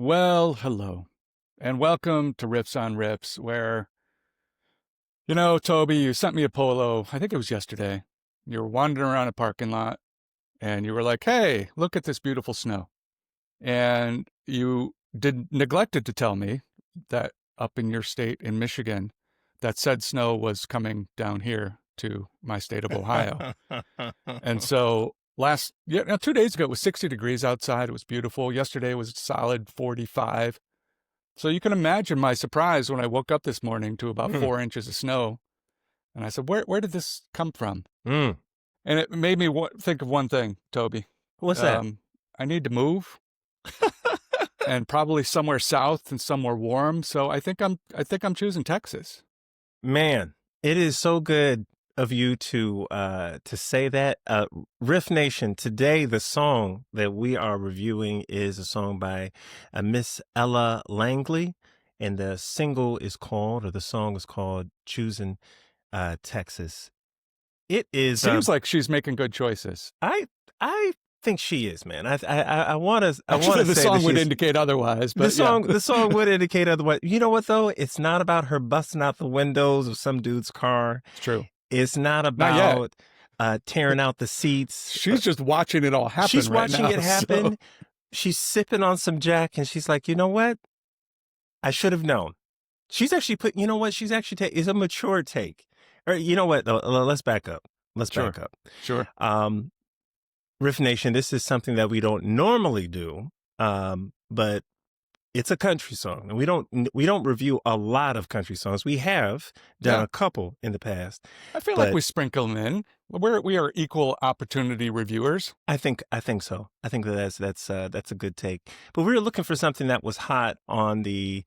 Well, hello, and welcome to Riffs on Riffs, where, Toby, you sent me a polo, I think it was yesterday. You were wandering around a parking lot, and you were like, hey, look at this beautiful snow. And you neglected to tell me that up in your state in Michigan, that said snow was coming down here to my state of Ohio. And so 2 days ago, it was 60 degrees outside. It was beautiful. Yesterday was solid 45. So you can imagine my surprise when I woke up this morning to about Mm, 4 inches of snow. And I said, where did this come from? mm. And it made me think of one thing, Toby. What's that? I need to move and probably somewhere south and somewhere warm. So I think I'm choosing Texas. Man, it is so good of you to say that. Riff Nation, today the song that we are reviewing is a song by Miss Ella Langley, and the song is called Choosin Texas. It is Seems like she's making good choices. I think she is, man. I want to Actually, the say song that would she's indicate otherwise, the but yeah, song would indicate otherwise. You know what though? It's not about her busting out the windows of some dude's car. it's true. It's not Not yet. about tearing out the seats. She's just watching it all happen She's right watching now. it So happen. She's sipping on some Jack, and she's like, you know what? I should have known. She's actually put. You know what? She's actually it's a mature take. Or you know what? Let's back up. Let's sure, back up. sure. Riff Nation, this is something that we don't normally do, but it's a country song, and we don't review a lot of country songs. We have done Yeah. a couple in the past. I feel like But we sprinkle them in. We are equal opportunity reviewers. I think so. I think that's a good take. But we were looking for something that was hot on the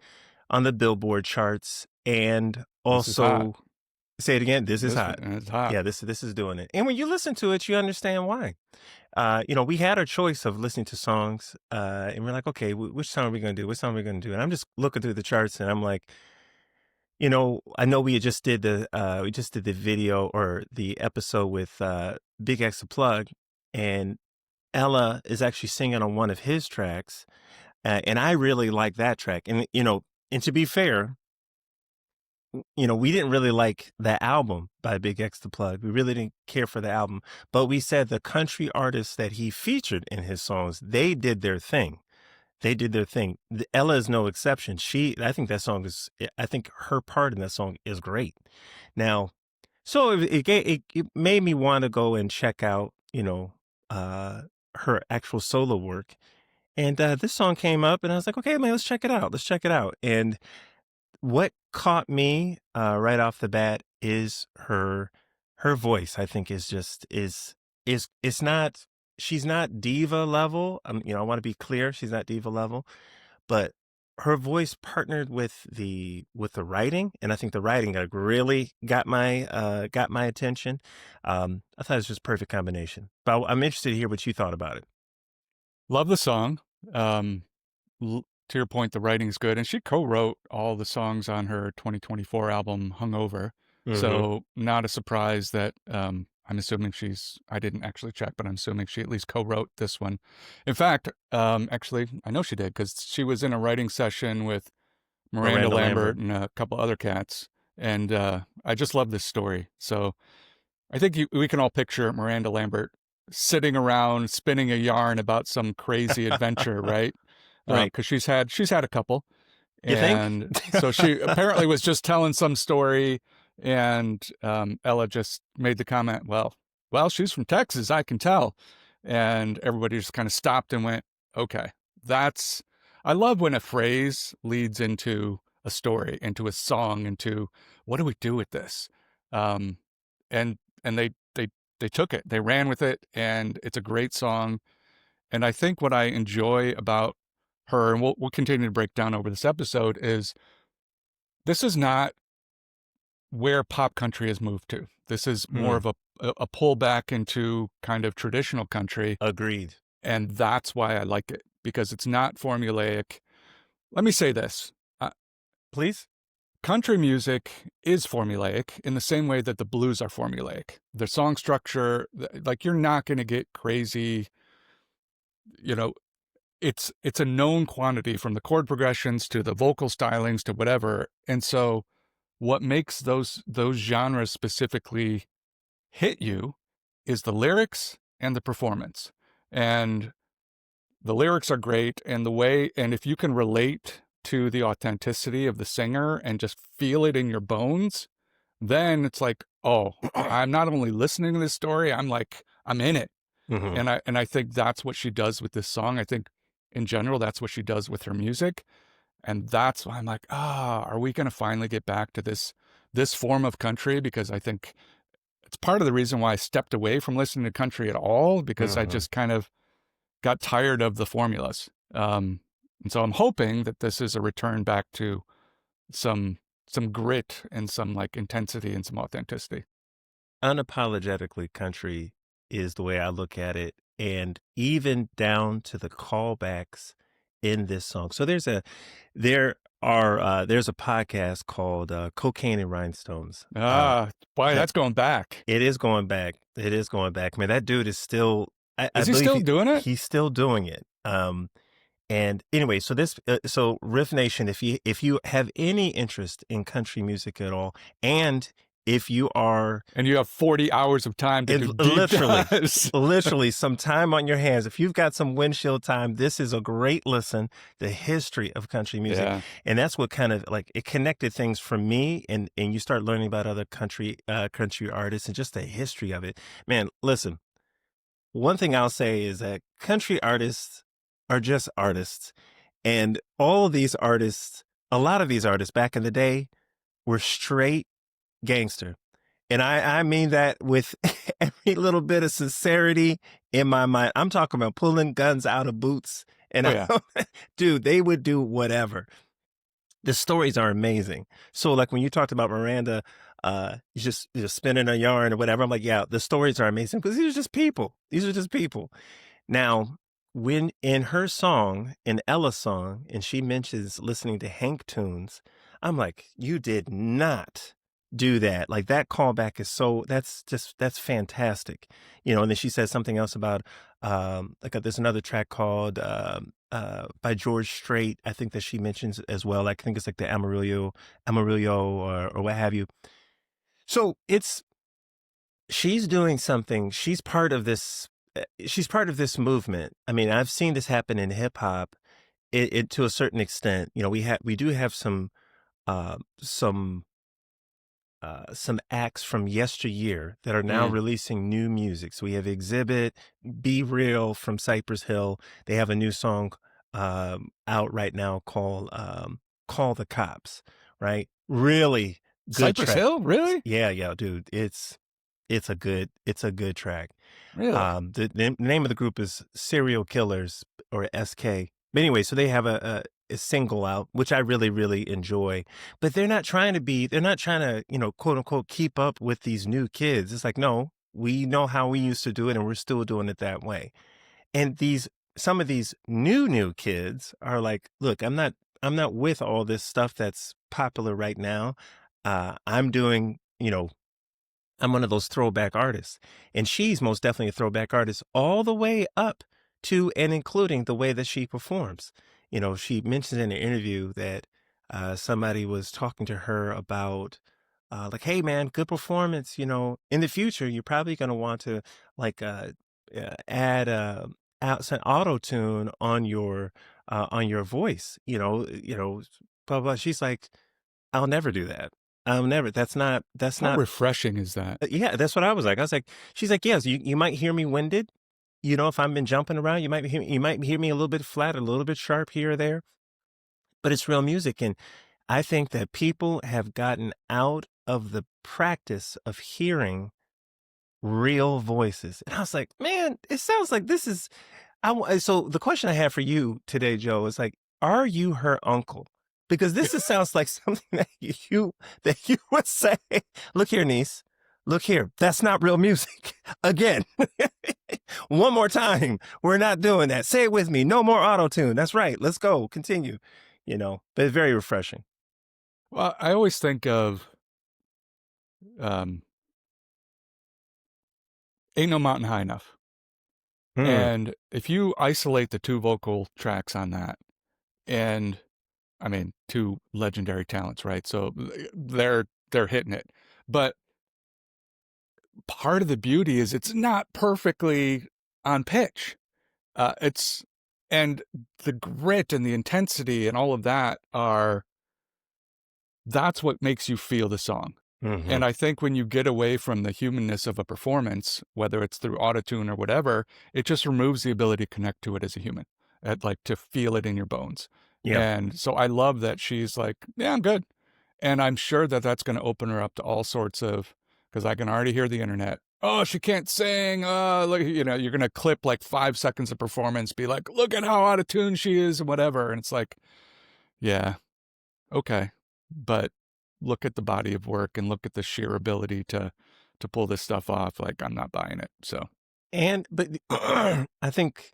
Billboard charts, and This is hot. also say it again. This is hot. It's hot. Yeah, this is doing it. And when you listen to it, you understand why. We had our choice of listening to songs, and we're like, okay, which song are we going to do? Which song are we going to do? And I'm just looking through the charts, and I'm like, I know we just did the video or the episode with Big X Plug, and Ella is actually singing on one of his tracks, and I really like that track. And and to be fair, we didn't really like the album by Big X the Plug. We really didn't care for the album, but we said the country artists that he featured in his songs, they did their thing. They did their thing. Ella is no exception. I think I think her part in that song is great. Now, so it made me want to go and check out, her actual solo work. And this song came up, and I was like, okay, man, let's check it out. Let's check it out. And what caught me right off the bat is her voice. I think is just is it's not she's not diva level. I want to be clear, she's not diva level, but her voice partnered with the writing, and I think the writing really got my attention. I thought it was just a perfect combination. But I'm interested to hear what you thought about it. Love the song. To your point, the writing's good, and she co-wrote all the songs on her 2024 album "Hungover." Mm-hmm. So not a surprise that I'm assuming I didn't actually check, but I'm assuming she at least co-wrote this one. In fact, actually, I know she did because she was in a writing session with Miranda Miranda Lambert Lambert. and a couple other cats, and I just love this story. So I think we can all picture Miranda Lambert sitting around spinning a yarn about some crazy adventure, right? Right. Because she's had a couple, You think? and so she apparently was just telling some story, and Ella just made the comment, well, she's from Texas, I can tell, and everybody just kind of stopped and went, okay, I love when a phrase leads into a story, into a song, into what do we do with this, um, and they took it, they ran with it, and it's a great song. And I think what I enjoy about her, and we'll continue to break down over this episode, is this is not where pop country has moved to. This is more Hmm. of a pullback into kind of traditional country, Agreed. and that's why I like it, because it's not formulaic. Let me say this. Please. Country music is formulaic in the same way that the blues are formulaic. The song structure, like you're not going to get crazy, you know, it's a known quantity from the chord progressions to the vocal stylings to whatever. And so what makes those genres specifically hit you is the lyrics and the performance. And the lyrics are great, and the way, and if you can relate to the authenticity of the singer and just feel it in your bones, then it's like, oh, I'm not only listening to this story, I'm like, I'm in it. Hmm. And I think that's what she does with this song. I think in general, that's what she does with her music. And that's why I'm like, are we going to finally get back to this form of country? Because I think it's part of the reason why I stepped away from listening to country at all, because I Hmm. just kind of got tired of the formulas. And so I'm hoping that this is a return back to some grit and some like intensity and some authenticity. Unapologetically country is the way I look at it, and even down to the callbacks in this song. So there's a podcast called Cocaine and Rhinestones. Boy, That that's going back. it is going back. It is going back. Man, that dude is still. I Is he believe still doing it? he's still doing it. And anyway, so Riff Nation, if you have any interest in country music at all, and if you are And you have 40 hours of time to do deep literally, dives. literally some time on your hands, if you've got some windshield time, this is a great listen. The history of country music, Yeah. and that's what kind of like it connected things for me, and you start learning about other country artists and just the history of it. Man, listen. One thing I'll say is that country artists are just artists. And all of these artists, a lot of these artists back in the day were straight gangster. And I mean that with every little bit of sincerity in my mind. I'm talking about pulling guns out of boots. And Oh yeah. dude, they would do whatever. The stories are amazing. So like when you talked about Miranda, just spinning a yarn or whatever, I'm like, yeah, the stories are amazing because these are just people. These are just people. Now, when in her song, in Ella's song, and she mentions listening to Hank tunes, I'm like, you did not do that. Like that callback is that's fantastic. And then she says something else about there's another track called by George Strait, I think that she mentions as well. I think it's like the Amarillo or what have you. So she's doing something. She's part of this movement. I mean, I've seen this happen in hip hop it to a certain extent. We do have uh, some some acts from yesteryear that are now Mm. releasing new music. So we have Exhibit, Be Real from Cypress Hill. They have a new song out right now called Call the Cops, right? Really good Cypress track. Hill? Really? Yeah, yeah, dude. It's a good track. Really? The name of the group is Serial Killers or SK. But anyway, so they have a single out, which I really, really enjoy. But they're not trying to, quote unquote, keep up with these new kids. It's like, no, we know how we used to do it and we're still doing it that way. And some of these new kids are like, look, I'm not with all this stuff that's popular right now. I'm doing, I'm one of those throwback artists. And she's most definitely a throwback artist all the way up to and including the way that she performs. She mentioned in an interview that somebody was talking to her about, like, hey, man, good performance. In the future, you're probably going to want to like add out some auto tune on your voice, blah, blah. She's like, I'll never do that. I'll never. That's How not refreshing is that? yeah, that's what I was like. I was like, she's like, yes, you might hear me winded. If I've been jumping around, you might hear me a little bit flat, a little bit sharp here or there, but it's real music. And I think that people have gotten out of the practice of hearing real voices. And I was like, man, it sounds like this is so the question I have for you today, Joe, is like, are you her uncle? Because this just sounds like something that you would say. Look here, niece. Look here. That's not real music. Again, one more time. We're not doing that. Say it with me. No more auto tune. That's right. Let's go. Continue. But it's very refreshing. Well, I always think of um, "Ain't No Mountain High Enough." Mm. And if you isolate the 2 vocal tracks on that, and I mean, 2 legendary talents, right? So they're hitting it. But part of the beauty is it's not perfectly on pitch. It's and the grit and the intensity and all of that are that's what makes you feel the song. Mhm. And I think when you get away from the humanness of a performance, whether it's through autotune or whatever, it just removes the ability to connect to it as a human, like to feel it in your bones. Yep. And so I love that she's like, yeah, I'm good. And I'm sure that that's going to open her up to all sorts of, because I can already hear the internet. Oh, she can't sing. Look, you're going to clip like 5 seconds of performance, be like, look at how out of tune she is and whatever. And it's like, yeah, okay. But look at the body of work and look at the sheer ability to pull this stuff off. Like, I'm not buying it. So, And but I think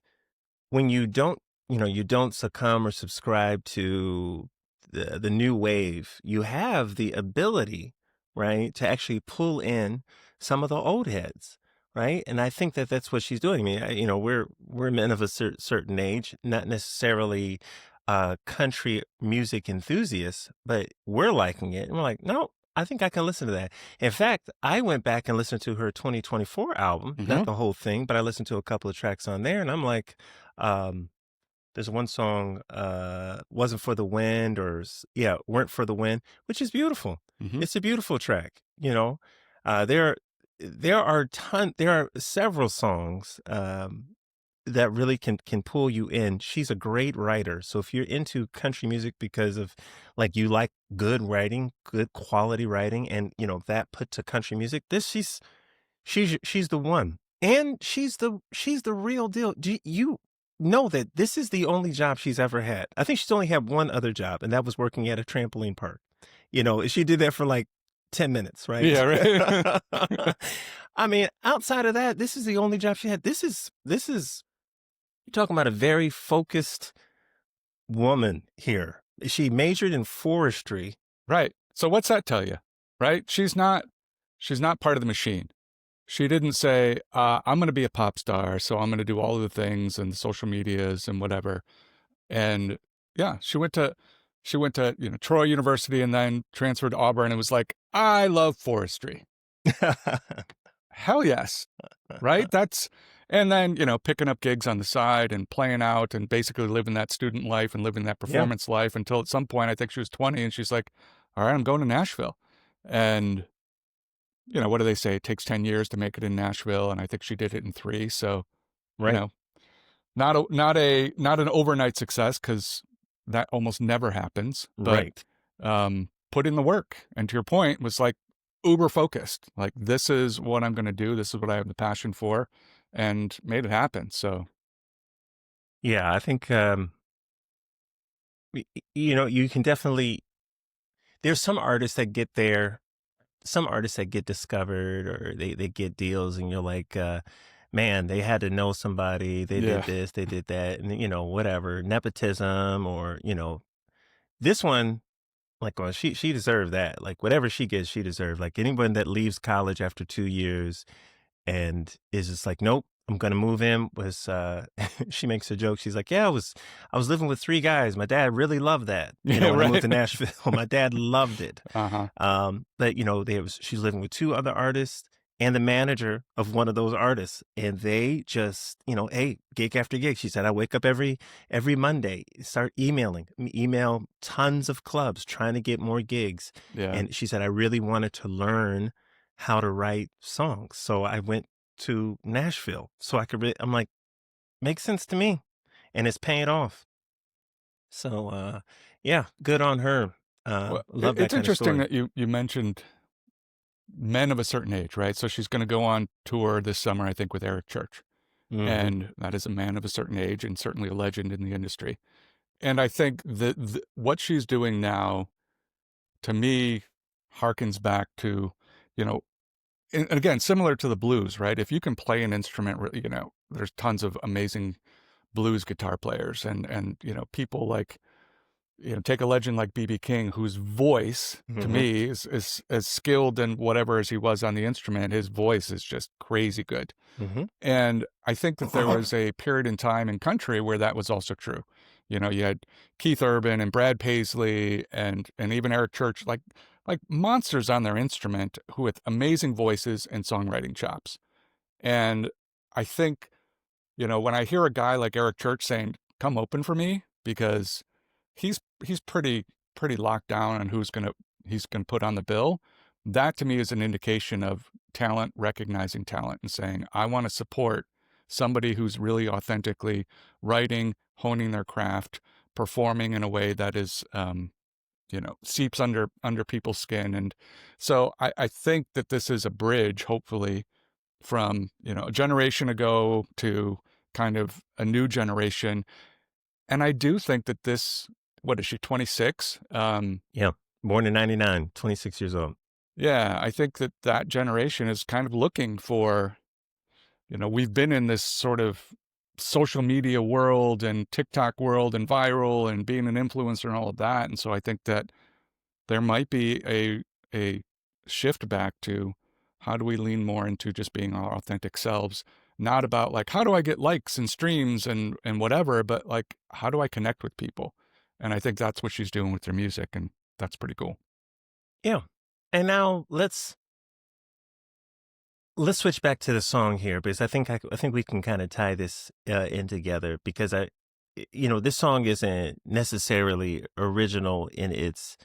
when you don't, you don't succumb or subscribe to the new wave, you have the ability, right, to actually pull in some of the old heads, right? And I think that that's what she's doing. I mean, we're men of a certain age, not necessarily country music enthusiasts, but we're liking it, and we're like, no. I think I can listen to that. In fact, I went back and listened to her 2024 album, not mhm, the whole thing, but I listened to a couple of tracks on there, and I'm like, um, there's one song, "Wasn't for the Wind," or yeah, "Weren't for the Wind," which is beautiful. mhm. It's a beautiful track, you know? There there are several songs, that really can pull you in. She's a great writer, so if you're into country music because of, like, you like good writing, good quality writing, and, that put to country music, she's the one, and she's the real deal. Do you know that this is the only job she's ever had? I think she's only had one other job, and that was working at a trampoline park. She did that for, like, 10 minutes, right? Yeah, right. I mean, outside of that, this is the only job she had. This is you're talking about a very focused woman here. She majored in forestry. Right. So what's that tell you? Right? She's not part of the machine. She didn't say, I'm going to be a pop star, so I'm going to do all of the things and the social medias and whatever. And yeah, she went to Troy University and then transferred to Auburn and was like, I love forestry. Hell yes. Right? And then, picking up gigs on the side and playing out and basically living that student life and living that Yeah, performance life until at some point, I think she was 20 and she's like, all right, I'm going to Nashville. And, what do they say? It takes 10 years to make it in Nashville. And I think she did it in 3. So, you right, know, not an overnight success because that almost never happens, but right. put in the work. And to your point, was like uber focused. Like, this is what I'm going to do. This is what I have the passion for, and made it happen. So, Yeah, I think, you can definitely there's some artists that get discovered or they get deals and you're like, man, they had to know somebody, they did yeah, this, they did that, and whatever, nepotism or, this one, like, well, she deserved that. Like, whatever she gets, she deserved. Like, anyone that leaves college after 2 years and is just like, nope, I'm gonna move in was she makes a joke. She's like, yeah, I was living with 3 guys. My dad really loved that. yeah, When I moved right. to Nashville, my dad loved it. Uh-huh. But she's living with 2 other artists and the manager of one of those artists. And they just, hey, gig after gig. She said, I wake up every Monday, start email tons of clubs, trying to get more gigs. Yeah. And she said, I really wanted to learn how to write songs. So I went to Nashville so I could I'm like, makes sense to me. And it's paying off. So yeah, good on her. Well, Love that it's kind of interesting story. that you mentioned men of a certain age, right? So she's going to go on tour this summer, I think, with Eric Church, Hmm. and that is a man of a certain age and certainly a legend in the industry. And I think that what she's doing now, to me, harkens back to, you know, and again, similar to the blues, right? If you can play an instrument, there's tons of amazing blues guitar players and people like take a legend like BB King, whose voice to Mhm. me is as skilled in whatever as he was on the instrument. His voice is just crazy good. Mhm. And I think that there was a period in time in country where that was also true. You had Keith Urban and Brad Paisley and even Eric Church, like monsters on their instrument who with amazing voices and songwriting chops. And I think, when I hear a guy like Eric Church saying, "Come open for me," because he's pretty locked down on he's gonna put on the bill, that to me is an indication of talent, recognizing talent and saying, "I wanna support somebody who's really authentically writing, honing their craft, performing in a way that is, seeps under people's skin." And so I think that this is a bridge, hopefully, from, a generation ago to kind of a new generation. And I do think that what is she, 26? Yeah. Born in '99, 26 years old. Yeah, I think that that generation is kind of looking for, we've been in this sort of social media world and TikTok world and viral and being an influencer and all of that. And so I think that there might be a shift back to how do we lean more into just being our authentic selves, not about like how do I get likes and streams and whatever, but like how do I connect with people? And I think that's what she's doing with her music, and that's pretty cool. Yeah. And now let's switch back to the song here because I think we can kind of tie this in together because this song isn't necessarily original in its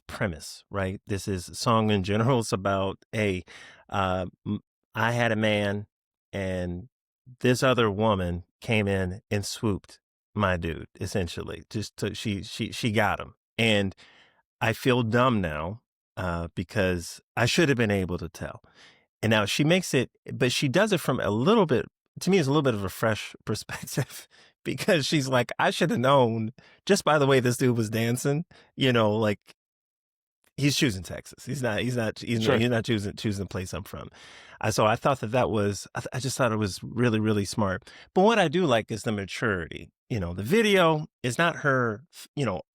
premise, right? This is a song in general. It's about uh, m- I had a man and this other woman came in and swooped my dude essentially. She got him and I feel dumb now because I should have been able to tell. And now she makes it, but she does it from a little bit, to me, it's a little bit of a fresh perspective because she's like, I should have known just by the way this dude was dancing, like he's choosing Texas. Sure. He's not choosing the place I'm from. So I thought that was, I just thought it was really, really smart. But what I do like is the maturity. The video is not her,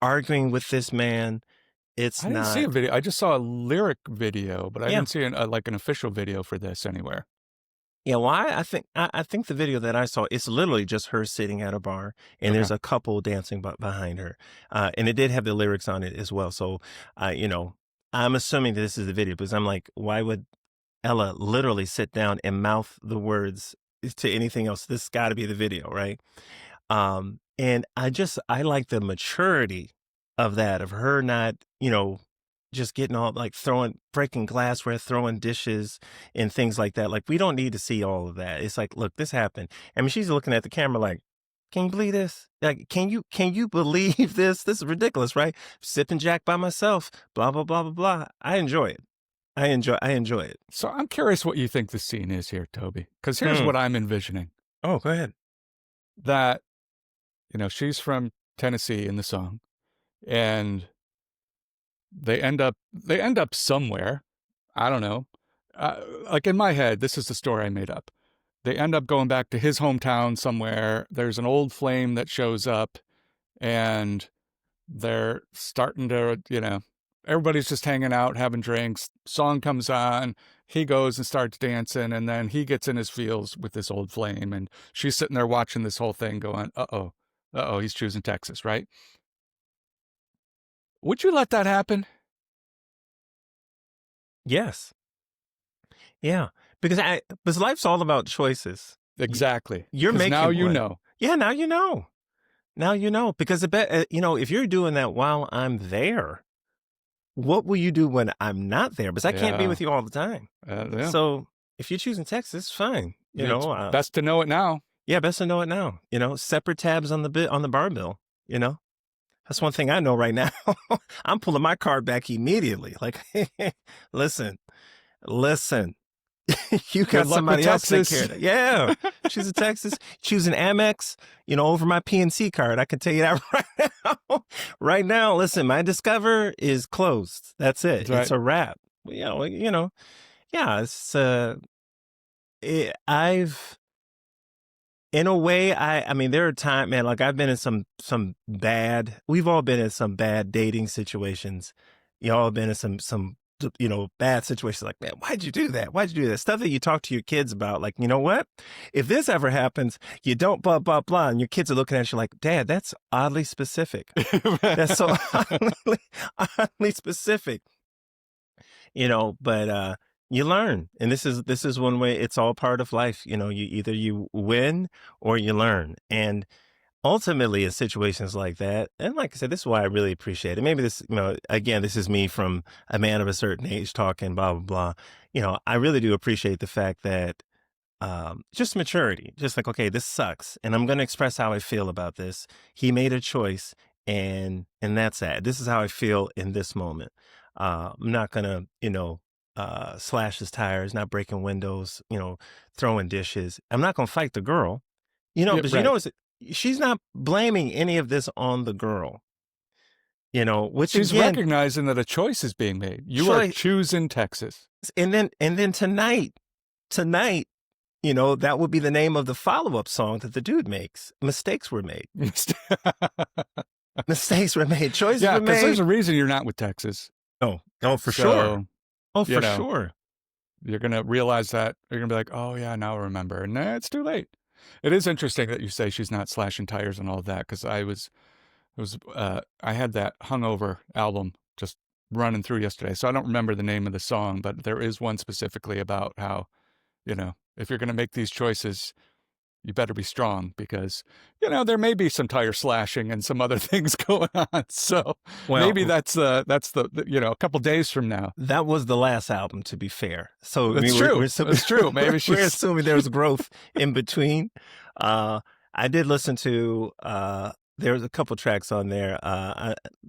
arguing with this man. It's I didn't see not, a video. I just saw a lyric video, but I yeah. didn't see like an official video for this anywhere. Yeah, well, I think the video that I saw, it's literally just her sitting at a bar, and Okay. there's a couple dancing behind her, and it did have the lyrics on it as well. So, I'm assuming this is the video because I'm like, why would Ella literally sit down and mouth the words to anything else? This got to be the video, right? And I like the maturity of that, of her not, just getting all like breaking glassware, throwing dishes and things like that. Like, we don't need to see all of that. It's like, look, this happened. I mean, she's looking at the camera like, can you believe this? Like, can you believe this? This is ridiculous, right? Sipping Jack by myself, blah, blah, blah, blah, blah. I enjoy it. I enjoy it. So I'm curious what you think the scene is here, Toby, because here's Hmm. what I'm envisioning: Oh, go ahead. that, she's from Tennessee in the song, and they end up somewhere. I don't know. Like in my head, this is the story I made up. They end up going back to his hometown somewhere. There's an old flame that shows up, and they're starting to, everybody's just hanging out, having drinks. Song comes on. He goes and starts dancing, and then he gets in his feels with this old flame, and she's sitting there watching this whole thing going, he's choosing Texas, right? Would you let that happen? Yes. Yeah. Because life's all about choices. Y- Exactly. You're Because now making you one. know. Yeah. Now you know. Now you know. Because if you're doing that while I'm there, what will you do when I'm not there? Because I can't be Yeah. with you all the time. Yeah. So if you're choosing Texas, fine. It's best to know it now. Yeah, best to know it now. Separate tabs on the bar bill. That's one thing I know right now. I'm pulling my card back immediately. Like, listen, listen. You Good got luck with somebody else to take care Texas. of that. Yeah. Choosing Texas, choosing Amex, over my PNC card. I can tell you that right now. Right now, listen, my Discover is closed. That's it. That's It's right. a wrap. Yeah, it's I've In a way, I mean, there are times, man, like I've been in we've all been in some bad dating situations. You all been in some bad situations. Like, man, why'd you do that? Why'd you do that? Stuff that you talk to your kids about. Like, you know what? If this ever happens, you don't blah blah blah, and your kids are looking at you like, Dad, that's oddly specific. That's so oddly specific. But you learn, and this is one way. It's all part of life. You win or you learn, and ultimately in situations like that, and like I said, this is why I really appreciate it. Maybe this, again, this is me from a man of a certain age talking blah blah blah. I really do appreciate the fact that just maturity, just like, okay, this sucks, and I'm going to express how I feel about this. He made a choice, and that's that. This is how I feel in this moment. I'm not gonna, slash his tires, not breaking windows, throwing dishes. I'm not gonna fight the girl, Yeah, but right. she's not blaming any of this on the girl, which She's again, recognizing that a choice is being made. You are choice, choosing Texas. and then tonight, that would be the name of the follow-up song that the dude makes. Mistakes were made. Mistakes were made. Choices Yeah, were because there's made. a reason you're not with Texas. Oh, for sure. So, Oh, you for know, sure. you're going to realize that. You're going to be like, oh, yeah, now I remember. And it's too late. It is interesting that you say she's not slashing tires and all that, because I had that Hungover album just running through yesterday. So I don't remember the name of the song, but there is one specifically about how, if you're going to make these choices, you better be strong, because, there may be some tire slashing and some other things going on. So maybe Well, a couple days from now. that was the last album, to be fair. So I That's mean, true. we're assuming, That's true. Maybe we're she's assuming there's growth in between. I did listen to there's a couple tracks on there.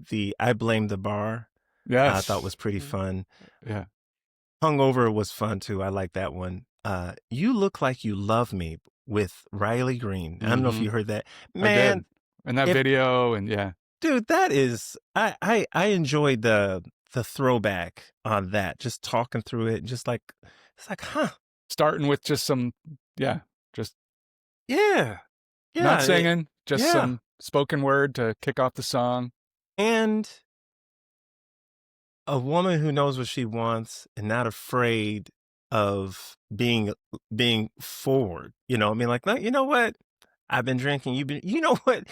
The I Blame the Bar I thought yes. was pretty fun. Yeah. Hungover was fun too. I like that one. You Look Like You Love Me with Riley Green. I don't know if Mm-hmm. you heard that. I Man, did. And that if video, and yeah. dude, that is I enjoyed the throwback on that. Just talking through it, just like it's like, huh. Starting with just some, yeah, just Yeah. not Yeah. singing, just Yeah. some spoken word to kick off the song. And a woman who knows what she wants and not afraid of being forward. I mean, like, no, you know what? I've been drinking. You know what?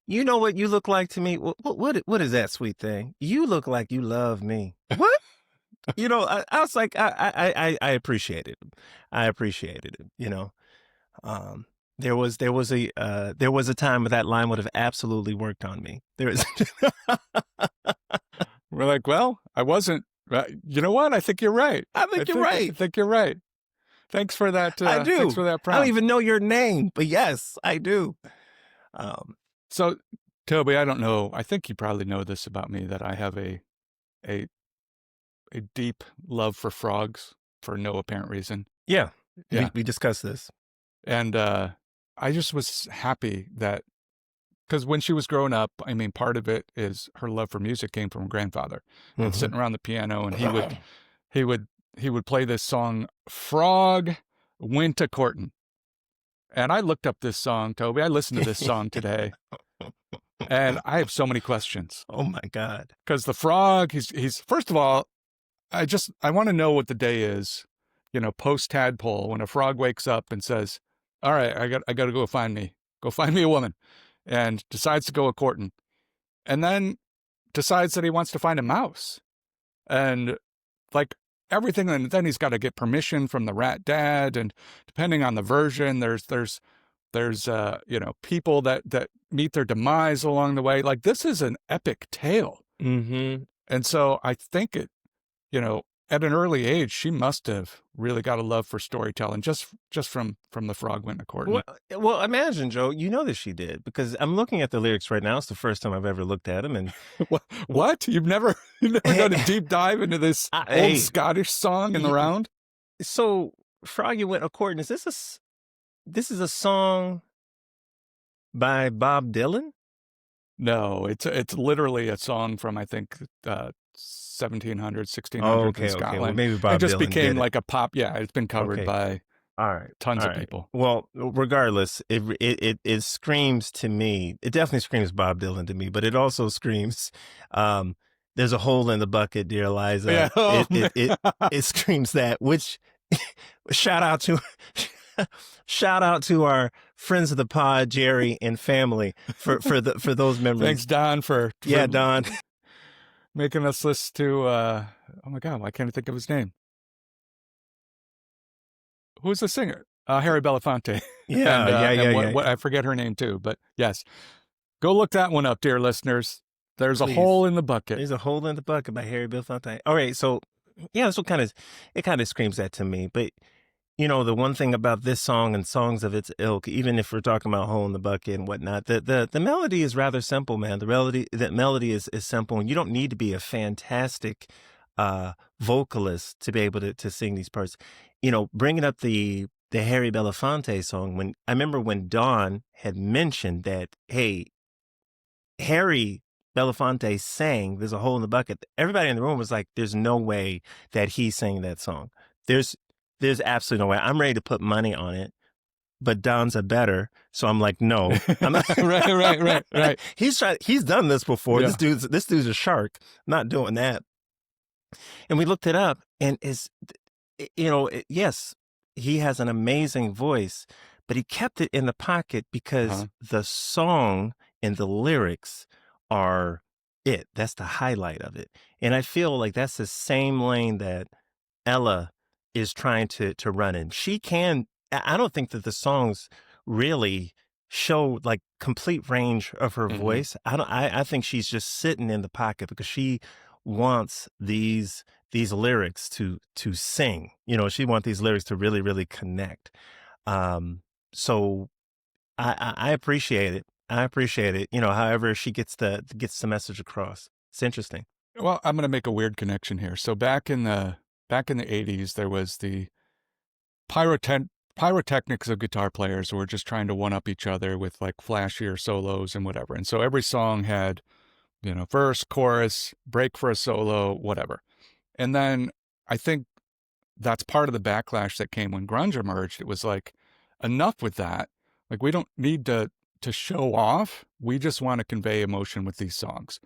You know what you look like to me? What is that sweet thing? You look like you love me. What? I was like, I appreciated it. I appreciated it. Um, there was a time where that line would have absolutely worked on me. There is, We're like, well, I wasn't. You know what? I think you're right. I think you're right. I think you're right. Thanks for that. I Thanks do. for that I don't prompt. even know your name, but yes, I do. Um, So, Toby, I don't know. I think you probably know this about me, that I have a a deep love for frogs for no apparent reason. yeah, Yeah, we discussed this. and I just was happy that, because when she was growing up, I mean, part of it is her love for music came from her grandfather, and Hmm. sitting around the piano, and he would he would play this song, "Frog Went a Courtin'." And I looked up this song, Toby. I listened to this song today, and I have so many questions, Oh my God. because the frog, he's first of all, I want to know what the day is, post tadpole, when a frog wakes up and says, "All right, I got to go find me a woman," and decides to go a courting, and then decides that he wants to find a mouse, and like everything, and then he's got to get permission from the rat dad, and depending on the version, there's people that meet their demise along the way. Like, this is an epic tale, Hmm. and so I think you know, at an early age, she must have really got a love for storytelling, just from the frog went a courting. Well, imagine, Joe. You know that she did, because I'm looking at the lyrics right now. It's the first time I've ever looked at them, and What? You've never done a deep dive into this old hey, Scottish song in the round? so Froggy Went a Courtin'. This is a song by Bob Dylan? No, it's literally a song from, I think, 1700s, Oh, 1600s in okay. Well, Scotland. maybe It Bob just Dylan became did it. like a pop. Yeah, it's been covered Okay. by All right. Tons All of right. people. Well, regardless, it screams to me. It definitely screams Bob Dylan to me, but it also screams, um, "There's a hole in the bucket, dear Yeah. Eliza." Oh, It man. it it it screams that. Which shout out to shout out to our friends of the pod, Jerry and family, for those Thanks, memories. Don, for Yeah, Don. making us listen to, oh my God, why can't I think of his name? Who's the singer? Harry Belafonte. Yeah, yeah, yeah, And yeah. what I forget her name too, but yes. Go look that one up, dear listeners. There's a Please. hole in the bucket. There's a hole in the bucket by Harry Belafonte. All right, so yeah, that's what kind of screams that to me. But the one thing about this song and songs of its ilk, even if we're talking about hole in the bucket and whatnot, the melody is rather simple, man. The melody is simple, and you don't need to be a fantastic vocalist to be able to sing these parts. Bringing up the Harry Belafonte song, when I remember when Dawn had mentioned that, hey, Harry Belafonte sang "There's a Hole in the Bucket," everybody in the room was like, "There's no way that he sang that song. There's there's absolutely no way. I'm ready to put money on it." But Don's a better, so I'm like, "No, I'm not." Right. He's done this before. Yeah. This dude's a shark. Not doing that. And we looked it up, and yes, he has an amazing voice, but he kept it in the pocket because Uh-huh. the song and the lyrics are it. That's the highlight of it. And I feel like that's the same lane that Ella is trying to run in. She can. I don't think that the songs really show like complete range of her Hmm. voice. I don't. I think she's just sitting in the pocket because she wants these lyrics to sing. She wants these lyrics to really really connect. Um, so I appreciate it. I appreciate it. However she gets the message across. It's interesting. Well, I'm going to make a weird connection here. So back in the 80s, there was the pyrotechnics of guitar players who were just trying to one up each other with like flashier solos and whatever. And so every song had, verse, chorus, break for a solo, whatever. And then I think that's part of the backlash that came when grunge emerged. It was like, enough with that. Like, we don't need to show off. We just want to convey emotion with these songs.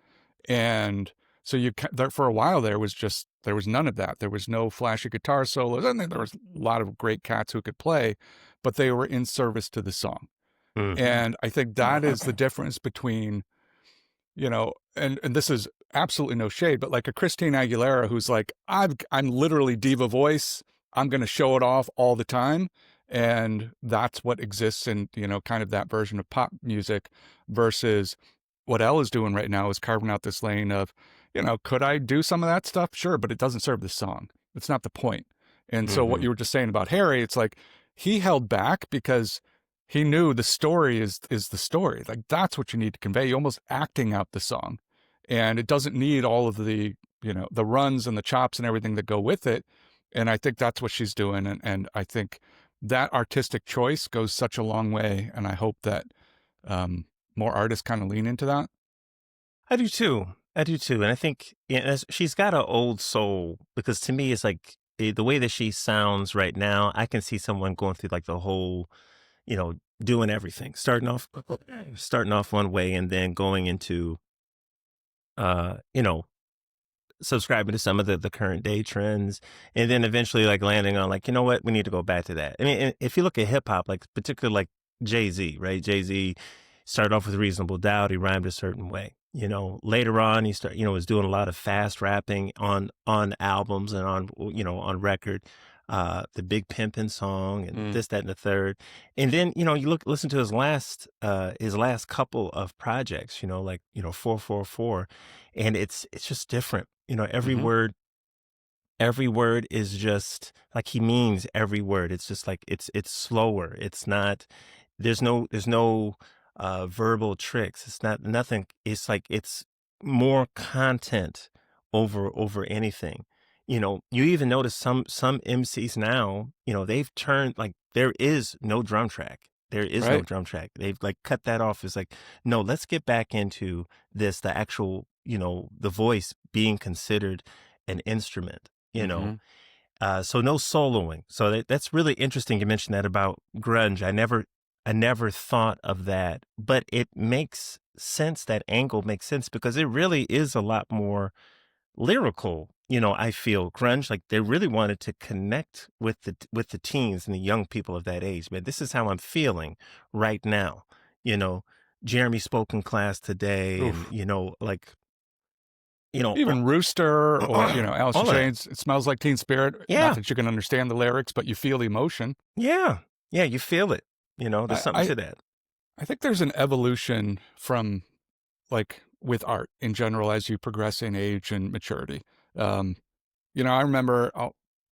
And so for a while there was none of that. There was no flashy guitar solos. I think there was a lot of great cats who could play, but they were in service to the song. Mhm. And I think that is the difference between, and this is absolutely no shade, but like a Christina Aguilera who's like, I'm literally diva voice. I'm going to show it off all the time. And that's what exists in, kind of that version of pop music versus what Ella's doing right now is carving out this lane of, could I do some of that stuff? Sure, but it doesn't serve the song. It's not the point. And so what Mhm. you were just saying about Harry, it's like he held back because he knew the story is the story. Like that's what you need to convey. You're almost acting out the song. And it doesn't need all of the, the runs and the chops and everything that go with it. And I think that's what she's doing. And I think that artistic choice goes such a long way. And I hope that more artists kind of lean into that. I do too. I do too. And I think she's got an old soul because to me, it's like the way that she sounds right now, I can see someone going through like the whole, doing everything, starting off one way and then going into, uh, you know, subscribing to some of the current day trends and then eventually like landing on like, you know what, we need to go back to that. I mean, if you look at hip hop, like particularly like Jay-Z, right? Jay-Z started off with Reasonable Doubt. He rhymed a certain way. Later on, was doing a lot of fast rapping on albums and on record. The Big Pimpin' song and Mm. this, that, and the third. And then, listen to his last couple of projects, like, 444. And it's just different. Hmm. Every word is just like he means every word. It's just like it's slower. It's not there's no verbal tricks. It's not nothing. It's like it's more content over anything. You even notice some MCs now, they've turned like there is no drum track. There is no Right. drum track. They've like cut that off. It's like, no, let's get back into the actual, the voice being considered an instrument, Hmm. So no soloing. So that's really interesting. You mentioned that about grunge. I never thought of that, but it makes sense. That angle makes sense because it really is a lot more lyrical. I feel grunge, like they really wanted to connect with the teens and the young people of that age. Man, this is how I'm feeling right now. You know, Jeremy spoke in class today, and Oof. like you know, Even Rooster or, Alice in all of that. Chains, It Smells Like Teen Spirit. Not Yeah, that you can understand the lyrics, but you feel the emotion. yeah, yeah. You feel it. There's I, something I, to that. I think there's an evolution from like with art in general as you progress in age and maturity. Um, I remember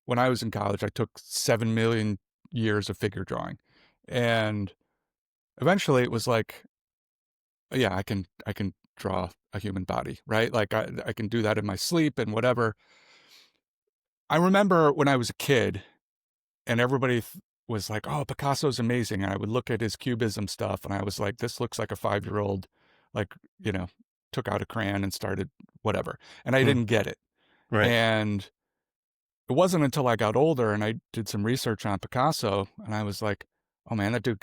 when I was in college, I took 7 million years of figure drawing. And eventually it was like, yeah, I can draw a human body, right? Like I can do that in my sleep and whatever. I remember when I was a kid and everybody was like, "Oh, Picasso's amazing." And I would look at his cubism stuff and I was like, "This looks like a 5-year-old like, you know, took out a crayon and started whatever." And I Mm, didn't get it. right. And it wasn't until I got older and I did some research on Picasso and I was like, "Oh man, that dude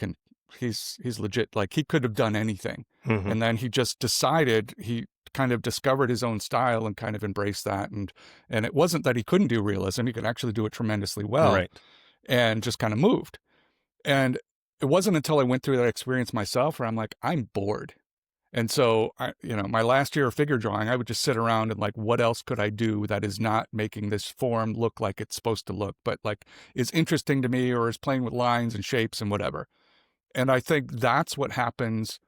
he's legit. Like he could have done anything." Hmm. And then he just decided he kind of discovered his own style and kind of embraced that. And it wasn't that he couldn't do realism. He could actually do it tremendously well Right. and just kind of moved. And it wasn't until I went through that experience myself where I'm like, I'm bored. And so my last year of figure drawing, I would just sit around and like, what else could I do that is not making this form look like it's supposed to look, but like is interesting to me or is playing with lines and shapes and whatever. And I think that's what happens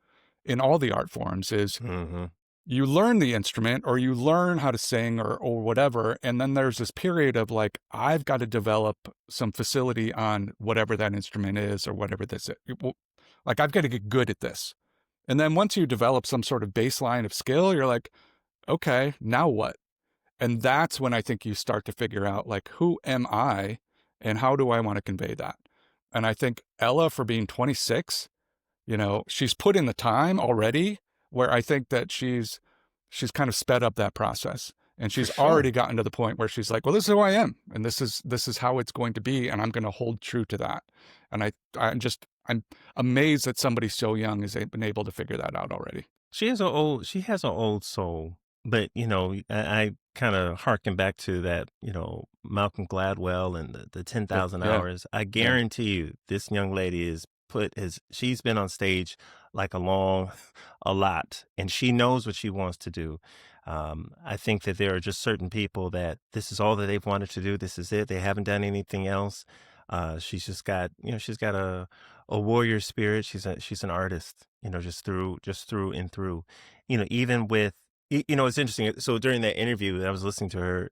in all the art forms is Hmm. you learn the instrument or you learn how to sing or whatever. And then there's this period of like, I've got to develop some facility on whatever that instrument is or whatever this is. Like, I've got to get good at this. And then once you develop some sort of baseline of skill, you're like, okay, now what? And that's when I think you start to figure out like, who am I and how do I want to convey that? And I think Ella, for being 26, she's put in the time already where I think that she's kind of sped up that process. And For she's sure. already gotten to the point where she's like, well, this is who I am. And this is how it's going to be. And I'm going to hold true to that. And I'm amazed that somebody so young has been able to figure that out already. She has an old soul, but I kind of harken back to that, Malcolm Gladwell and the But 10,000 yeah, hours. I yeah, guarantee you this young lady she's been on stage like a lot, and she knows what she wants to do. I think that there are just certain people that this is all that they've wanted to do. This is it. They haven't done anything else. She's got a warrior spirit. She's an artist, just through and through. Even with it's interesting. So during that interview, I was listening to her.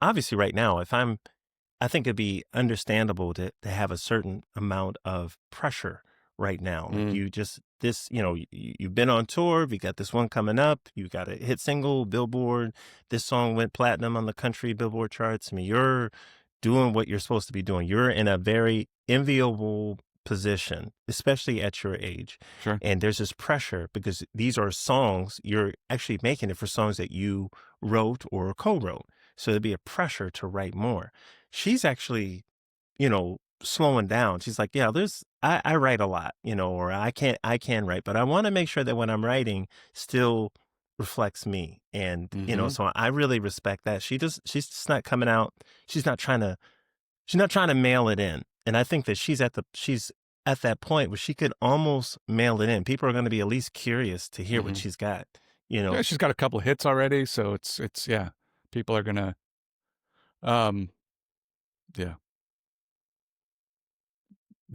Obviously, right now, I think it'd be understandable to have a certain amount of pressure right now. Like mm, you just this, you've been on tour. You got this one coming up. You got a hit single, Billboard. This song went platinum on the country Billboard charts. I mean, you're doing what you're supposed to be doing. You're in a very enviable position, especially at your age. sure. And there's this pressure because these are songs, you're actually making it for songs that you wrote or co-wrote. So there'd be a pressure to write more. She's actually, slowing down. She's like, yeah, I write a lot, or I can write, but I want to make sure that when I'm writing still reflects me. And, Mm-hmm. so I really respect that. She's just not coming out. She's not trying to, she's not trying to mail it in. And I think that she's at that point where she could almost mail it in. People are going to be at least curious to hear what Mm-hmm. she's got, Yeah, she's got a couple of hits already, so it's yeah. People are gonna um yeah.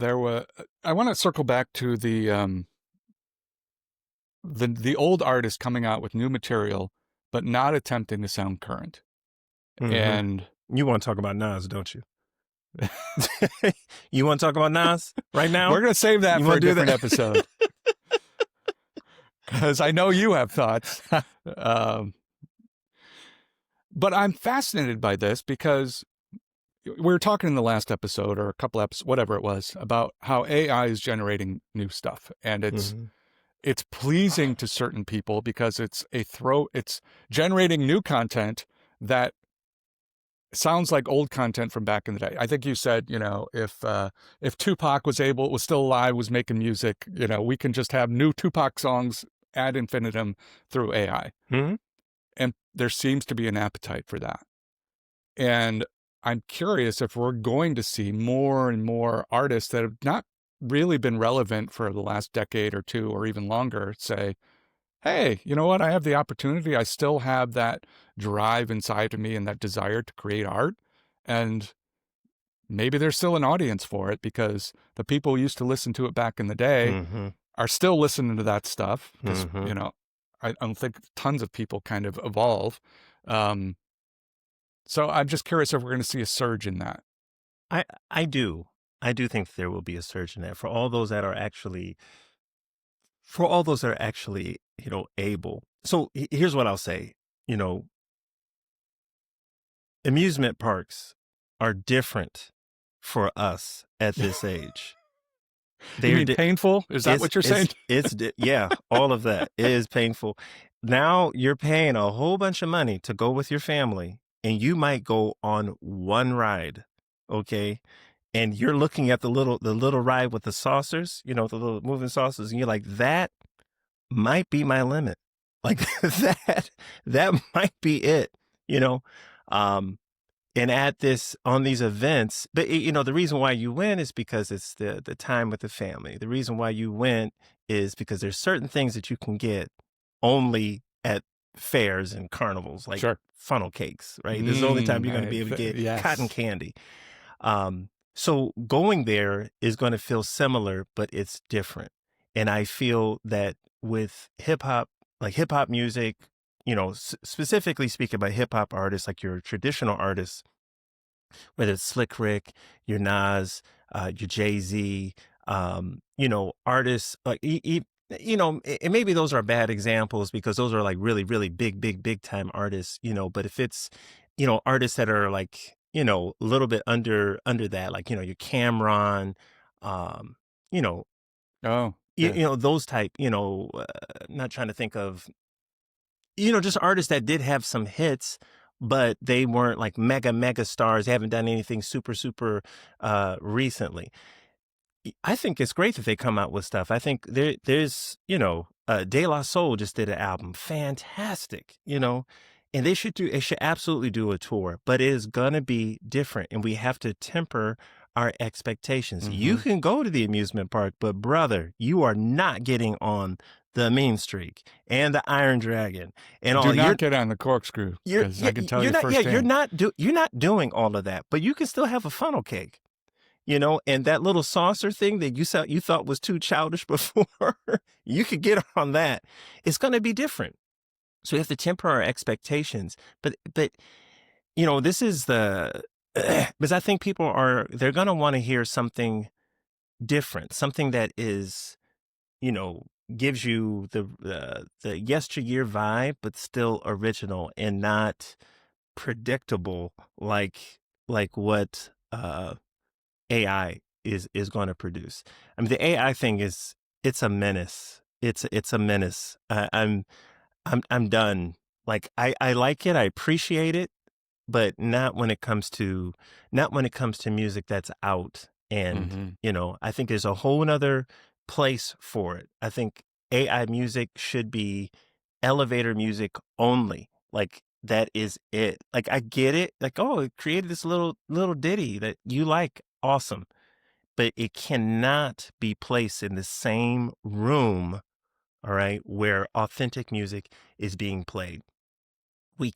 I want to circle back to the old artist coming out with new material, but not attempting to sound current. hmm And You want to talk about Nas, don't you? You want to talk about Nas right we're now? gonna save that You for want a to do different that? episode because I know you have thoughts. Um, but I'm fascinated by this because we were talking in the last episode or a couple episodes, whatever it was, about how AI is generating new stuff, and hmm it's pleasing to certain people because it's generating new content that sounds like old content from back in the day. I think you said, if Tupac was still alive, was making music, we can just have new Tupac songs ad infinitum through AI. Mhm. And there seems to be an appetite for that. And I'm curious if we're going to see more and more artists that have not really been relevant for the last decade or two or even longer say, hey, you know what? I have the opportunity. I still have that drive inside of me and that desire to create art. And maybe there's still an audience for it because the people who used to listen to it back in the day Mhm. are still listening to that stuff because, Mhm. I don't think tons of people kind of evolve. Um, so I'm just curious if we're going to see a surge in that. I I do. I do think there will be a surge in that for all those that are actually, able. So here's what I'll say. You know, Amusement parks are different for us at this age. You They're mean di- painful? Is that what you're saying? yeah, all of that. It is painful. Now you're paying a whole bunch of money to go with your family, and you might go on one ride, okay? And you're looking at the little ride with the saucers, the little moving saucers, and you're like, that might be my limit. Like that might be it, you know? Um, and at this on these events, but the reason why you win is because it's the time with the family. The reason why you win is because there's certain things that you can get only at fairs and carnivals, like Sure. funnel cakes, right? This is the only time you're going to be able to get cotton Yes. candy. So going there is going to feel similar, but it's different. And I feel that with hip hop, like hip hop music, specifically speaking about hip hop artists, like your traditional artists, whether it's Slick Rick, your Nas, your Jay Z, artists like and maybe those are bad examples because those are like really, really big, big, big time artists, But if it's artists that are like a little bit under that, like your Cameron, um, you know, Oh, yeah. those type, not trying to think of just artists that did have some hits, but they weren't like mega, mega stars. They haven't done anything super, super recently. I think it's great that they come out with stuff. I think there's, De La Soul just did an album. Fantastic, and it should absolutely do a tour, but it is going to be different. And we have to temper our expectations. You Hmm. can go to the amusement park, but brother, you are not getting on the Mean Streak and the Iron Dragon and Do all. not get on the corkscrew because I can tell You're you not, yeah, firsthand. you're not doing all of that, but you can still have a funnel cake. And that little saucer thing that you thought was too childish before, you could get on that. It's going to be different. So we have to temper our expectations. But this is because I think they're going to want to hear something different, something that is, you know, gives you the yesteryear vibe, but still original and not predictable like what AI is going to produce. I mean, the AI thing it's a menace. It's a menace. I'm done. Like I like it. I appreciate it, but not when it comes to music that's out. And Hmm. I think there's a whole nother place for it. I think AI music should be elevator music only. Like that is it. Like I get it. Like, oh, it created this little ditty that you like. Awesome. But it cannot be placed in the same room, all right, where authentic music is being played. We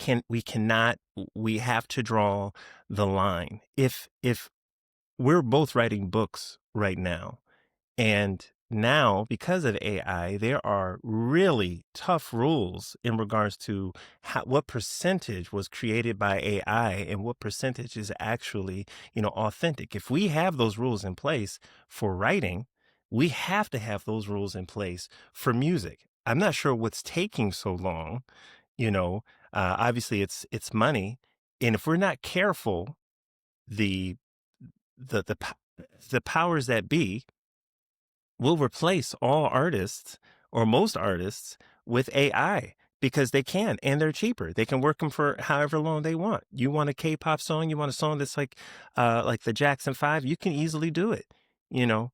have to draw the line. If we're both writing books right now, and now, because of AI, there are really tough rules in regards to what percentage was created by AI and what percentage is actually, authentic. If we have those rules in place for writing, we have to have those rules in place for music. I'm not sure what's taking so long. You know, Obviously, it's money, and if we're not careful, the the the powers that be will replace all artists or most artists with AI because they can, and they're cheaper. They can work them for however long they want. You want a K-pop song, you want a song that's like the Jackson 5, you can easily do it, you know?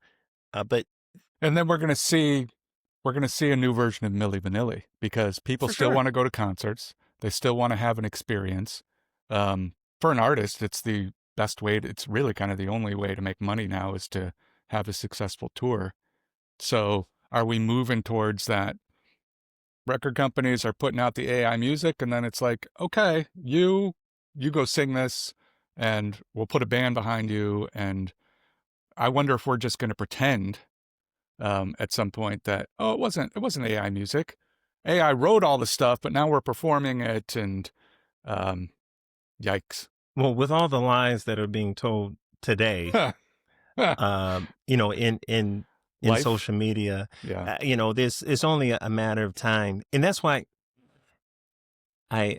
But And then we're gonna see a new version of Milli Vanilli because people for still sure. want to go to concerts. They still want to have an experience. For an artist, it's the best way. It's really kind of the only way to make money now is to have a successful tour. So, are we moving towards that? Record companies are putting out the AI music, and then it's like, okay, you go sing this, and we'll put a band behind you. And I wonder if we're just going to pretend at some point that, oh, it wasn't AI music. AI wrote all the stuff, but now we're performing it, and um, yikes. Well, with all the lies that are being told today, in Life, social media, yeah. this it's only a matter of time, and that's why I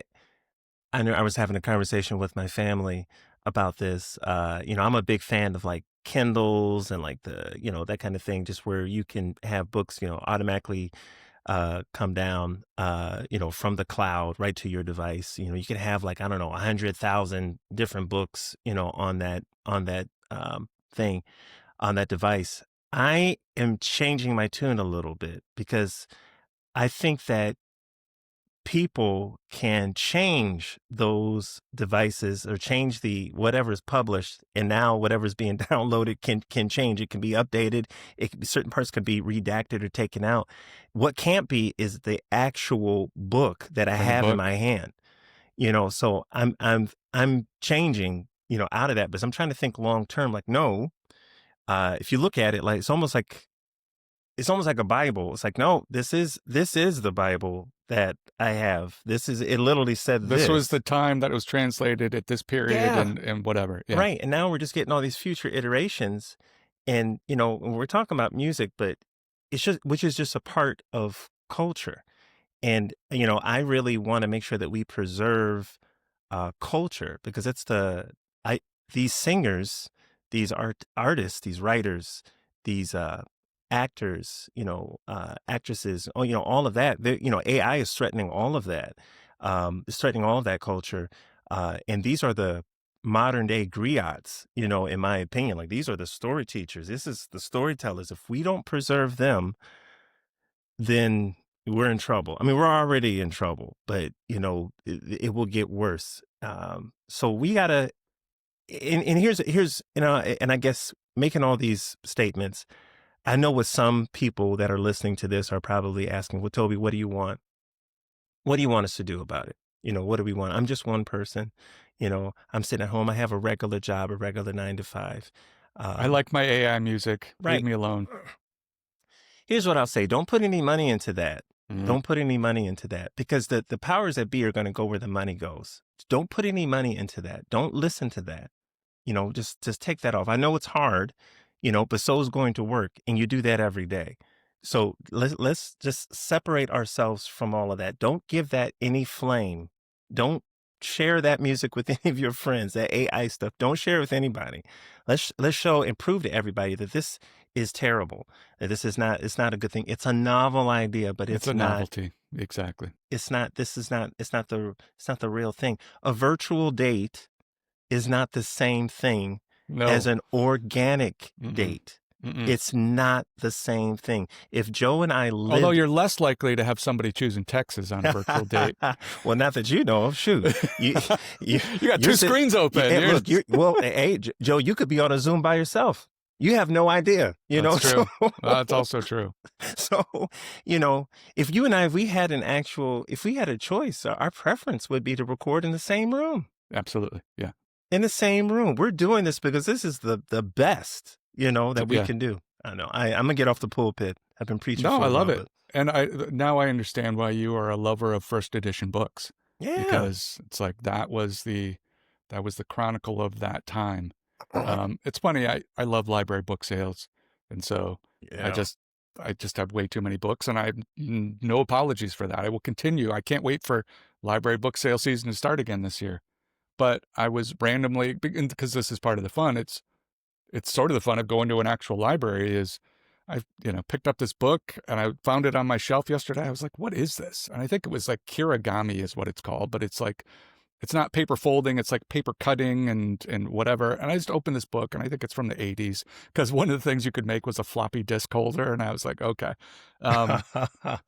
I know I was having a conversation with my family about this. I'm a big fan of like Kindles and like that kind of thing, just where you can have books, automatically come down, from the cloud right to your device. You can have like, I don't know, 100,000 different books, thing, on that device. I am changing my tune a little bit because I think that people can change those devices or change the whatever's published, and now whatever's being downloaded can change. It can be updated. Certain parts could be redacted or taken out. What can't be is the actual book that I Right, the have in book. my hand. So I'm changing, out of that, but I'm trying to think long term. Like, no, if you look at it, like it's almost like a Bible. It's like, no, this is the Bible that I have. It literally said This was the this. time that it was translated at this period, Yeah. and whatever. Yeah, Right. And now we're just getting all these future iterations. And, we're talking about music, but which is just a part of culture. And, I really want to make sure that we preserve culture, because I these singers, these artists, these writers, these actors, actresses, all of that. AI is threatening all of that. It's threatening all of that culture, and these are the modern day griots. In my opinion, like, these are the story teachers. This is the storytellers. If we don't preserve them, then we're in trouble. I mean, we're already in trouble, but it will get worse. So we gotta, and here's, and I guess making all these statements, I know what some people that are listening to this are probably asking, well, Toby, what do you want? What do you want us to do about it? What do we want? I'm just one person. I'm sitting at home. I have a regular job, a regular 9 to 5. I Um, like my AI music. Leave right. me alone. Here's what I'll say. Don't put any money into that. Mm. Don't put any money into that, because the powers that be are going to go where the money goes. Don't put any money into that. Don't listen to that. Just take that off. I know it's hard, but so is going to work, and you do that every day. So let's just separate ourselves from all of that. Don't give that any flame. Don't share that music with any of your friends, that AI stuff. Don't share it with anybody. Let's show and prove to everybody that this is terrible. That this is not, it's not a good thing. It's a novel idea, but It's it's a not, novelty. Exactly. it's not, this is not, it's not the real thing. A virtual date is not the same thing as No. an organic Mm-mm. date. Mm-mm. It's not the same thing. If Joe and I Although lived, you're less likely to have somebody choosing Texas on a virtual date. well, not that you know of. Shoot, you you You got you're two sitting. screens open. Look, hey, Joe, you could be on a Zoom by yourself. You have no idea, That's So, true. That's also true. so if you and I, if we had a choice, our preference would be to record in the same room. Absolutely. Yeah. In the same room. We're doing this because this is the best, that we Yeah. can do. I know. I'm gonna get off the pulpit. I've been preaching No, for I a love while, it. but And now I understand why you are a lover of first edition books, yeah. because it's like that was the chronicle of that time. It's funny, I love library book sales, and so I Yeah. just I just have way too many books, and I have no apologies for that. I will continue. I can't wait for library book sale season to start again this year. But I was randomly, because this is part of the fun. It's sort of the fun of going to an actual library, is picked up this book and I found it on my shelf yesterday. I was like, what is this? And I think it was like kirigami is what it's called, but it's like, it's not paper folding, it's like paper cutting and whatever. And I just opened this book and I think it's from the 80s because one of the things you could make was a floppy disk holder. And I was like, okay. But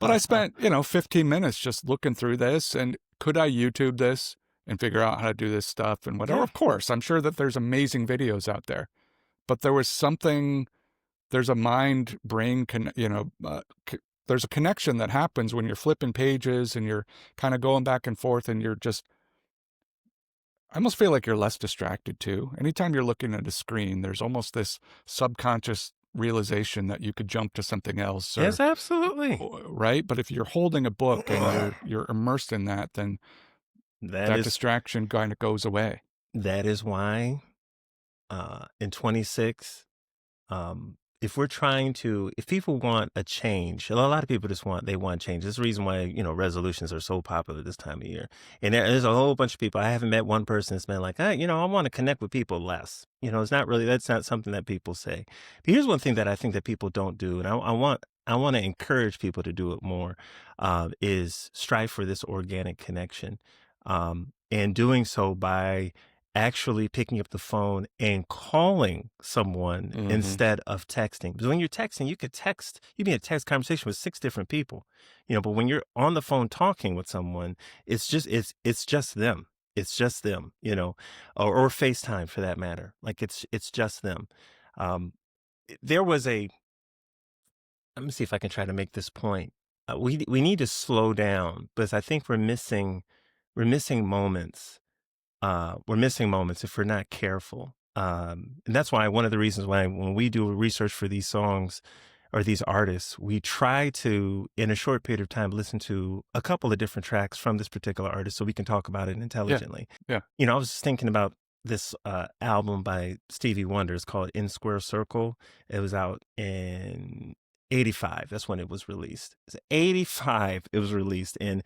I spent, 15 minutes just looking through this and could I YouTube this and figure out how to do this stuff and whatever? Yeah. Of course, I'm sure that there's amazing videos out there, but there's a mind brain, there's a connection that happens when you're flipping pages and you're kind of going back and forth and I almost feel like you're less distracted too. Anytime you're looking at a screen, there's almost this subconscious realization that you could jump to something else Yes, absolutely. right? But if you're holding a book and you're immersed in that, then That that is distraction kind of goes away. that is why in 26, if people want a change, a lot of people they want change. There's a reason why, resolutions are so popular this time of year. And there's a whole bunch of people. I haven't met one person that's been like, I want to connect with people less. That's not something that people say. But here's one thing that I think that people don't do. And I want to encourage people to do it more, is strive for this organic connection. And doing so by actually picking up the phone and calling someone instead of texting. Because when you're texting, you be in a text conversation with 6 different people, but when you're on the phone talking with someone, it's just them. It's just them, or FaceTime for that matter. Like it's just them. Um, there was let me see if I can try to make this point. We need to slow down because I think we're missing moments. We're missing moments if we're not careful. And that's why one of the reasons why when we do research for these songs or these artists, we try to, in a short period of time, listen to a couple of different tracks from this particular artist so we can talk about it intelligently. Yeah. I was just thinking about this album by Stevie Wonder. It's called In Square Circle. It was out in 85. That's when it was released. It's 85. It was released. And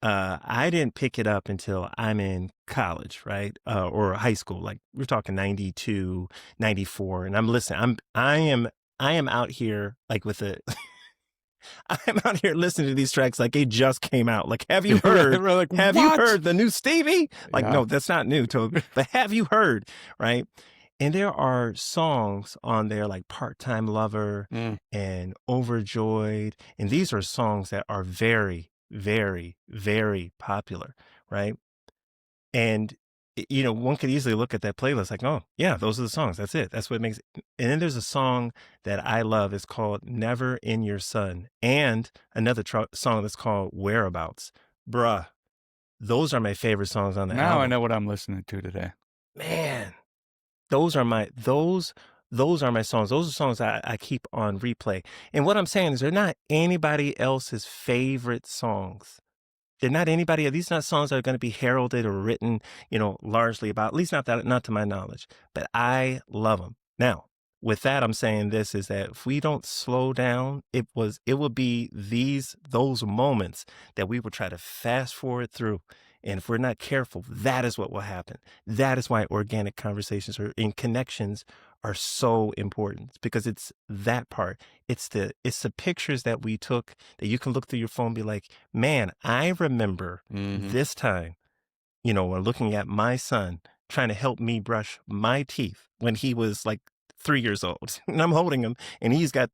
I didn't pick it up until I'm in college, right? Or high school. Like we're talking 92, 94. And I'm listening. I am out here like with a I'm out here listening to these tracks like they just came out. Like, have you heard? We're like, have you "What?" heard the new Stevie? Like, Yeah. no, that's not new, Toby. But have you heard? Right? And there are songs on there like Part-Time Lover and Overjoyed. And these are songs that are very, very, very popular, right? And one could easily look at that playlist like, oh, yeah, those are the songs. That's it. That's what makes it. And then there's a song that I love. It's called Never in Your Sun. And another song that's called Whereabouts. Bruh, those are my favorite songs on the Now album. I know what I'm listening to today. Man, those are my songs. Those are songs I keep on replay. And what I'm saying is they're not anybody else's favorite songs. They're not these are not songs that are going to be heralded or written, largely about, at least not to my knowledge, but I love them. Now, with that, I'm saying this is that if we don't slow down, it will be those moments that we will try to fast forward through. And if we're not careful, that is what will happen. That is why organic conversations and connections are so important, because it's that part. It's the pictures that we took that you can look through your phone and be like, man, I remember this time, when looking at my son trying to help me brush my teeth when he was like 3 years old. And I'm holding him and he's got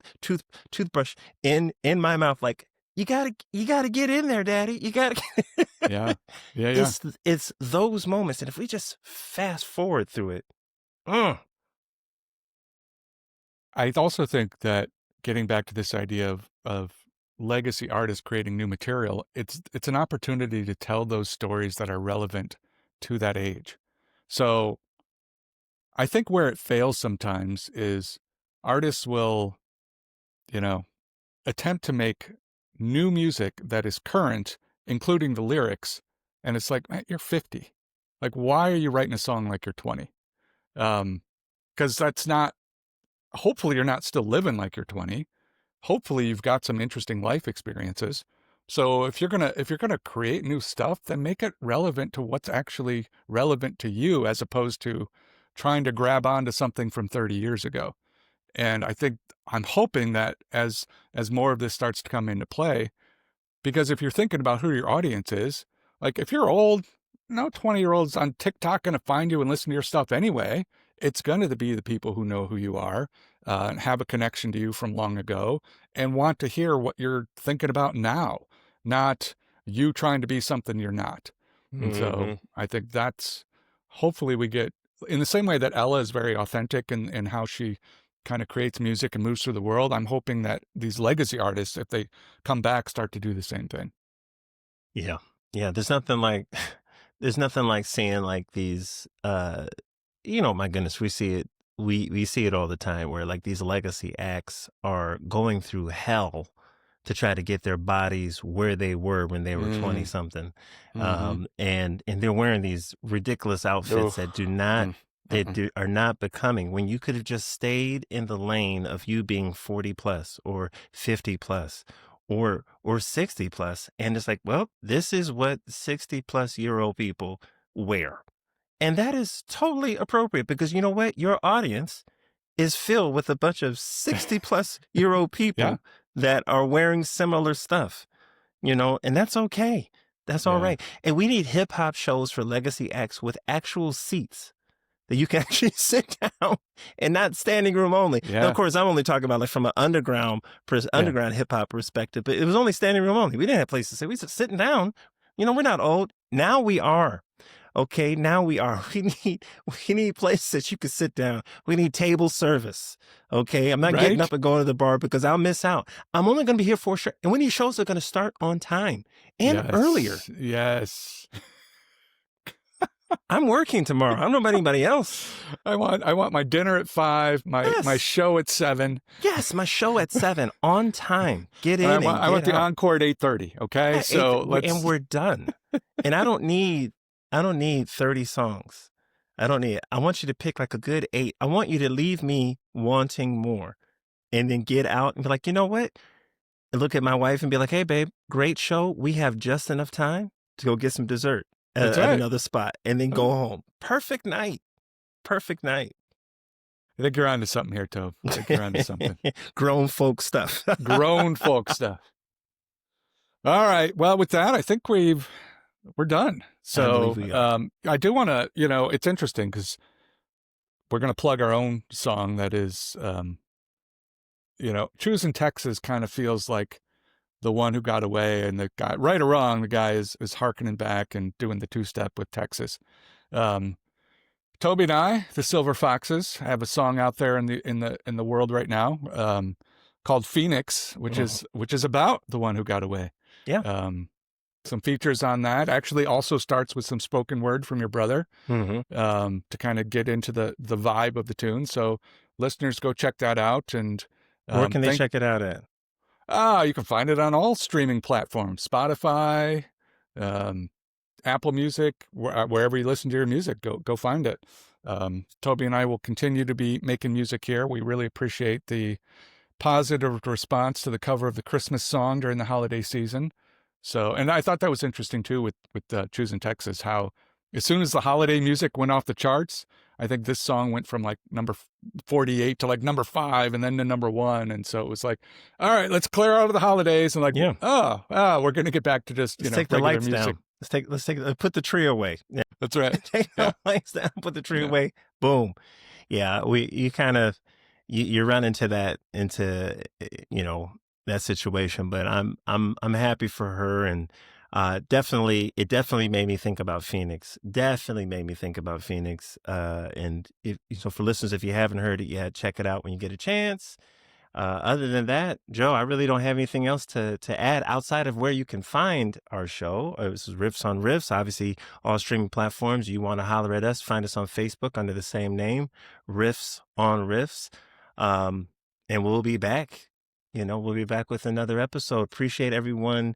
toothbrush in my mouth like, you gotta get in there, Daddy. You gotta. Yeah. Yeah. It's those moments, and if we just fast forward through it, I also think that getting back to this idea of legacy artists creating new material, it's an opportunity to tell those stories that are relevant to that age. So I think where it fails sometimes is artists will, attempt to make new music that is current, including the lyrics, and it's like, man, you're 50. Like, why are you writing a song like you're 20? Because that's not. Hopefully, you're not still living like you're 20. Hopefully, you've got some interesting life experiences. So if you're gonna create new stuff, then make it relevant to what's actually relevant to you, as opposed to trying to grab onto something from 30 years ago. And I think I'm hoping that as more of this starts to come into play, because if you're thinking about who your audience is, like if you're old, no 20-year-olds on TikTok going to find you and listen to your stuff anyway. It's going to be the people who know who you are, and have a connection to you from long ago and want to hear what you're thinking about now, not you trying to be something you're not. And so Hmm. I think that's hopefully we get in the same way that Ella is very authentic in how she kind of creates music and moves through the world. I'm hoping that these legacy artists, if they come back, start to do the same thing. Yeah. Yeah. There's nothing like, there's nothing like seeing like these, my goodness, we see it. We see it all the time where like these legacy acts are going through hell to try to get their bodies where they were when they were 20 Mm, something. mhm. And they're wearing these ridiculous outfits that Oof. do not, Mm, that mm-mm. do, are not becoming when you could have just stayed in the lane of you being 40 plus or 50 plus or 60 plus. And it's like, well, this is what 60-plus-year-old people wear. And that is totally appropriate because you know what? Your audience is filled with a bunch of 60-plus-year-old Yeah, people that are wearing similar stuff, and that's okay. That's all yeah, right. And we need hip hop shows for legacy acts with actual seats that you can actually sit down and not standing room only. Now, of yeah, course, I'm only talking about like from an yeah. underground hip hop perspective, but it was only standing room only. We didn't have places to sit. We just sitting down. We're not old. Now we are. Okay, now we are. We need places that you can sit down. We need table service. Okay, I'm not getting Right? up and going to the bar because I'll miss out. I'm only going to be here for sure. And when these shows are going to start on time and earlier. Yes, yes. I'm working tomorrow. I don't know about anybody else. I want my dinner at 5, my Yes. show at 7, Yes, my show at 7 on time. Get and I in want and I get want the out. encore at 8:30, okay? Yeah, So and let's we're done. And I don't need 30 songs. I don't need it. I want you to pick like a good 8. I want you to leave me wanting more and then get out and be like, "You know what?" And look at my wife and be like, "Hey babe, great show. We have just enough time to go get some dessert That's at right. another spot and then go home." Perfect night. Perfect night. I think you're onto something here, Tobe. I think you're onto something. Grown folk stuff. Grown folk stuff. All right. Well, with that, I think we're done. I believe So, we are. I do wanna, it's interesting because we're gonna plug our own song that is, Choosin Texas kind of feels like the one who got away, and the guy, right or wrong, the guy is harkening back and doing the two-step with Texas. Um, Toby and I, the Silver Foxes, have a song out there in the world right now, called Phoenix, which Mhm. is about the one who got away. Yeah. Um, some features on that. Actually, also starts with some spoken word from your brother, Mhm. to kind of get into the vibe of the tune. So, listeners, go check that out. And Where can they thank check it out at? you can find it on all streaming platforms, Spotify, um, Apple Music, wherever you listen to your music. Go find it. Toby and I will continue to be making music here. We really appreciate the positive response to the cover of the Christmas song during the holiday season. So, and I thought that was interesting too with Choosin Texas, how as soon as the holiday music went off the charts, I think this song went from like number 48 to like number 5 and then to number 1. And so it was like, all right, let's clear out of the holidays and like, Yeah. we're going to get back to just, Let's take the regular lights music. down. Put the tree away. Yeah. That's right. Take Yeah. the lights down, put the tree Yeah. away. Boom. Yeah. You kind of, you run that situation, but I'm happy for her. And, it definitely made me think about Phoenix. Definitely made me think about Phoenix. And for listeners, if you haven't heard it yet, check it out when you get a chance. Other than that, Joe, I really don't have anything else to add outside of where you can find our show. This is Riffs on Riffs, obviously all streaming platforms. You want to holler at us, find us on Facebook under the same name, Riffs on Riffs. And we'll be back. We'll be back with another episode. Appreciate everyone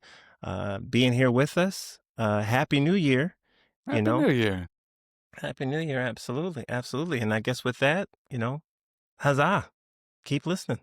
being here with us. Happy New Year. You Happy know, New Year. Happy New Year. Absolutely. Absolutely. And I guess with that, huzzah. Keep listening.